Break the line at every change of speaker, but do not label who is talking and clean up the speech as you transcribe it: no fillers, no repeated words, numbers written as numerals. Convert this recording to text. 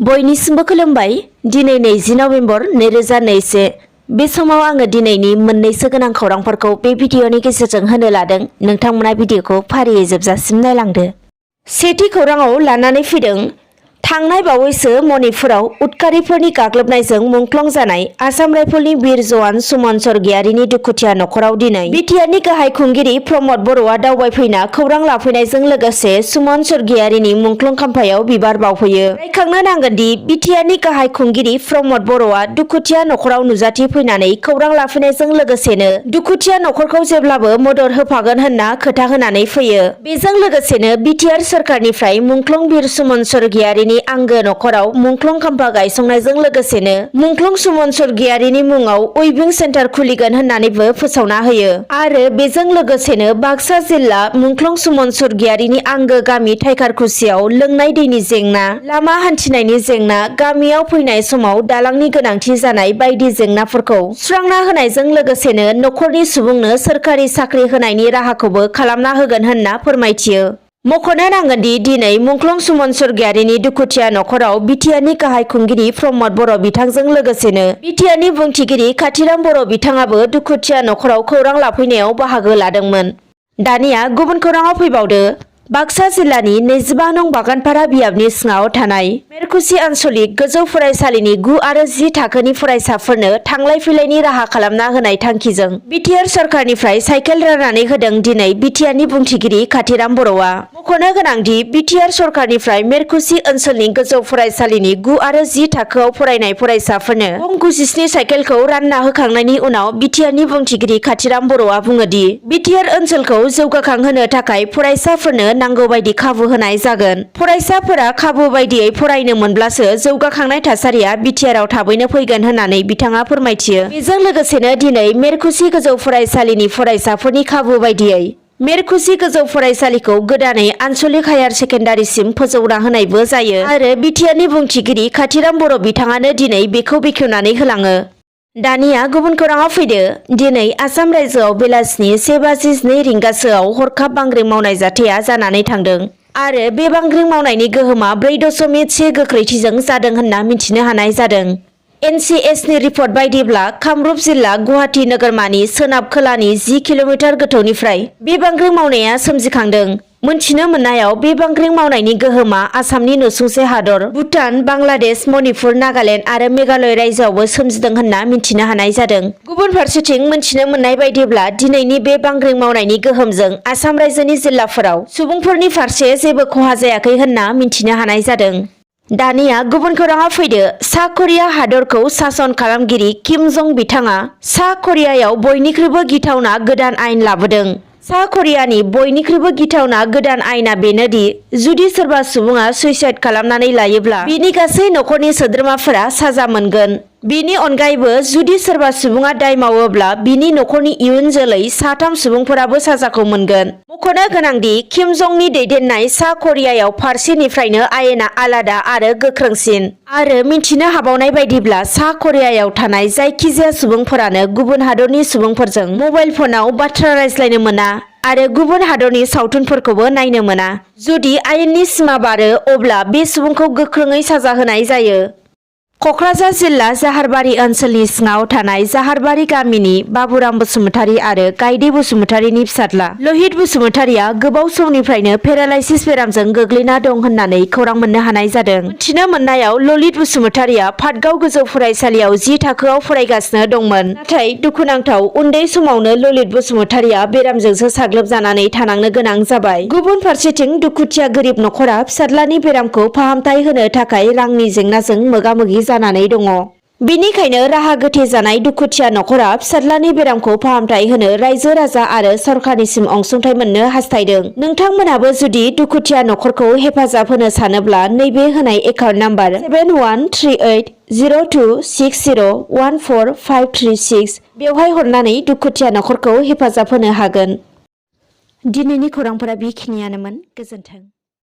बयनिसिमबो खुलुमबाय। दिनै 20 नभेम्बर 2021 बे समाव आङो दिनैनि मोननैसो गोनां खौरांफोरखौ बे भिडिअनि गेजेरजों होनो लादों। नोंथांमोना भिडिअखौ फारियै जोबजासिम नायलांदो। सेथि खौराङाव लानानै फैदों थांनाय बावैसो मणिपुराव उदखारिफोरनि गाग्लोबनायजों मुंख्लं जानाय आसाम राइफलनि बिर जवान सुमन स्वर्गियारिनि दुखुथिया नखराव दिनै बिटिआरनि गाहाय खुंगिरि प्रमद बर'आ दावबायफैना खौरां लाफैनायजों लोगोसे सुमन स्वर्गियारिनि मुंख्लं खाम्फायाव बिबार बावफैयो। रायखांनो नांगोन दि बिटिआरनि गाहाय खुंगिरि प्रमद बर'आ दुखुथिया नखराव नुजाथि फैनानै खौरां लाफैनायजों लोगोसेनो दुखुथिया नखरखौ जेब्लाबो मदद होफागोन होनना खोथा होनानै फैयो। बेजों लोगोसेनो बिटिआर सोरखारनिफ्राय मुंख्लं बिर सुमन स्वर्गियारिनि आंगो नखराव मुंख्लं खाम्फा गायसंनायजों लोगोसेनो मुंख्लं सुमन स्वर्गियारिनि मुङाव उइभिं सेन्टार खुलिगोन होननानैबो फोसावना होयो। आरो बेजों लोगोसेनो बाक्सा जिल्ला मुंख्लं सुमन स्वर्गियारिनि आंगो गामि थाइखारखुसियाव लोंनाय दैनि जेंना, लामा हान्थिनायनि जेंना, गामियाव फैनाय समाव दालांनि गोनांथि जानाय बायदि जेंनाफोरखौ सुस्रांना होनायजों लोगोसेनो नखरनि सुबुंनो सोरखारि साख्रि होनायनि राहाखौबो खालामना होगोन होनना फोरमायथियो। मख'नो नांगोनदि दिनै मुंख्लं सुमन स्वर्गियारिनि दुखुथिया नखराव बिटिआरनि गाहाय खुंगिरि प्रमद बर' बिथांजों लोगोसेनो बिटिआरनि बुंथिगिरि काथिराम बर' बिथाङाबो दुखुथिया नखराव खौरां लाफैनायाव बाहागो लादोंमोन। दानिया गुबुन खौराङाव फैबावदो। बाक्सा जिल्लानि 25 नं बागानपारा बियाबनि सिङाव थानाय मेरकुसि आनसलिक गोजौ फरायसालिनि 9 आरो 10 थाखोनि फरायसाफोरनो थांलाय फैलायनि राहा खालामना होनाय थांखिजों बिटिआर सरकारनिफ्राय साइकेल राननानै होदों दिनै बिटिआरनि बुंथिगिरि काथिराम बर'आ। मख'नो गोनांदि बिटिआर सरकारनिफ्राय मेरकुसि ओनसोलनि गोजौ फरायसालिनि 9 आरो 10 थाखोआव फरायनाय फरायसाफोरनो गं 97 साइकेलखौ रानना होखांनायनि उनाव बिटिआरनि बुंथिगिरि काथिराम बर'आ बुङोदि बिटिआर ओनसोलखौ जौगाखांहोनो थाखाय फरायसाफोरनो नांगौ बायदि खाबु होनाय जागोन। फरायसाफोरा खाबु बायदियै फरायनो मोनब्लासो जौगाखांनाय थासारिया बिटिआरआव थाबैनो फैगोन होननानै बिथाङा फोरमायथियो। बेजों लोगोसेनो दिनै मेरकुसि गोजौ फरायसालिनि फरायसाफोरनि खाबु बायदियै मेरकुसि गोजौ फरायसालिखौ गोदानै आनसलिक हायार सेकेन्डारिसिम फोजौना होनायबो जायो आरो बिटिआरनि बुंथिगिरि काथिराम बर' बिथाङानो दिनै बेखौ बेखेवनानै होलाङो। दानिया गुबुन खौराङाव फैदो। दिनै आसाम रायजोआव बेलासिनि 1:02 रिंगासोआव हरखाब बांग्रिं मावनाय जाथाया जानानै थांदों आरो बे बांग्रिं मावनायनि गोहोमा 4.1 गोख्रैथिजों जादों होनना मिथिनो हानाय जादों। NCSनि रिपर्ट बायदिब्ला कामरुप जिल्ला गुवाहाटी नोगोरमानि सोनाब खोलानि 10 किल'मिटार गोथौनिफ्राय बे बांग्रिं मावनाया सोमजिखांदों। मोनथिनो मोननायाव बे बांग्रिं मावनायनि गोहोमा आसामनि नसुंसे हादर भुटान, बांलादेश, मणिपुर, नागालेण्ड आरो मेघालय रायजोआवबो सोमजिदों होनना मिथिनो हानाय जादों। गुबुन फारसेथिं मोनथिनो मोननाय बायदिब्ला दिनैनि बे बांग्रिं मावनायनि गोहोमजों आसाम रायजोनि जिल्लाफोराव सुबुंफोरनि फारसे जेबो खहा जायाखै होनना मिथिनो हानाय जादों। दानिया गुबुन खौराङाव फैदो। सा करिया हादरखौ सासन खालामगिरि किम जं बिथाङा सा करियायाव बयनिख्रुइबो गिथावना गोदान आयेन लाबोदों। सा करियानि बयनिख्रुइबो गिथावना गोदान आयेना बेनोदि जुदि सोरबा सुबुङा सुइसाइड खालामनानै लायोब्ला बिनि गासै नखरनि सोद्रोमाफोरा साजा मोनगोन। बेनि अनगायैबो जुदि सोरबा सुबुङा दाय मावोब्ला बिनि नखरनि इयुन जोलै 3 सुबुंफोराबो साजाखौ मोनगोन। मख'नो गोनांदि किम जंनि दैदेननाय सा करियायाव फारसेनिफ्रायनो आयेना आलादा आरो गोख्रोंसिन। आरो मिथिनो हाबावनाय बायदिब्ला सा करियायाव थानाय जायखिजाया सुबुंफोरानो गुबुन हादरनि सुबुंफोरजों मबाइल फनाव बाथ्रा रायज्लायनो मोना आरो गुबुन हादरनि सावथुनफोरखौबो नायनो मोना। जुदि आयेननि सिमा बारो अब्ला बे सुबुंखौ गोख्रोङै साजा होनाय जायो। क'क्राझार जिल्ला जाहारबारि ओनसोलनि सिङाव थानाय जाहारबारि गामिनि बाबुराम बसुमतारी आरो गायदे बसुमतारीनि फिसाज्ला लहित बसुमतारीया गोबाव समनिफ्रायनो पेरालाइसिस बेरामजों गोग्लैना दं होननानै खौरां मोननो हानाय जादों। मिथिनो मोननायाव ललित बसुमतारीया पाटगाव गोजौ फरायसालियाव 10 थाखोआव फरायगासिनो दंमोन। नाथाय दुखुनांथाव उन्दै समावनो ललित बसुमतारीया बेरामजोंसो साग्लोबजानानै थानांनो गोनां जाबाय। गुबुन फारसेथिं दुखुथिया गोरिब नखरा फिसाज्लानि बेरामखौ फाहामथाय होनो थाखाय रांनि जेंनाजों मोगा-मोगि जानानै दङ। बेनिखायनो राहा गोथे जानाय दुखुथिया नखरा फिसाज्लानि बेरामखौ फाहामथाय होनो रायजो राजा आरो सरकारनिसिम अनसुंथाइ मोननो हास्थायदों। नोंथांमोनाबो जुदि दुखुथिया नखरखौ हेफाजाब होनो सानोब्ला नैबे होनाय एकाउन्ट नाम्बार 71380260145336 बेवहाय हरनानै दुखुथिया नखरखौ हेफाजाब होनो हागोन। दिनैनि खौरांफोरा बेखिनियानोमोन। गोजोन्थों।